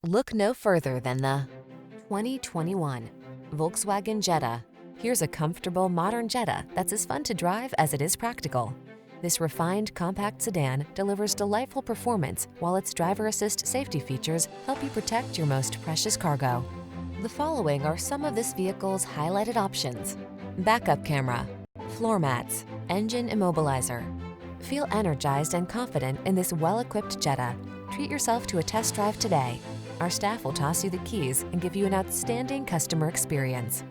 Look no further than the 2021 Volkswagen Jetta. Here's a comfortable, modern Jetta that's as fun to drive as it is practical. This refined, compact sedan delivers delightful performance while its driver assist safety features help you protect your most precious cargo. The following are some of this vehicle's highlighted options: backup camera, floor mats, engine immobilizer. Feel energized and confident in this well-equipped Jetta. Treat yourself to a test drive today. Our staff will toss you the keys and give you an outstanding customer experience.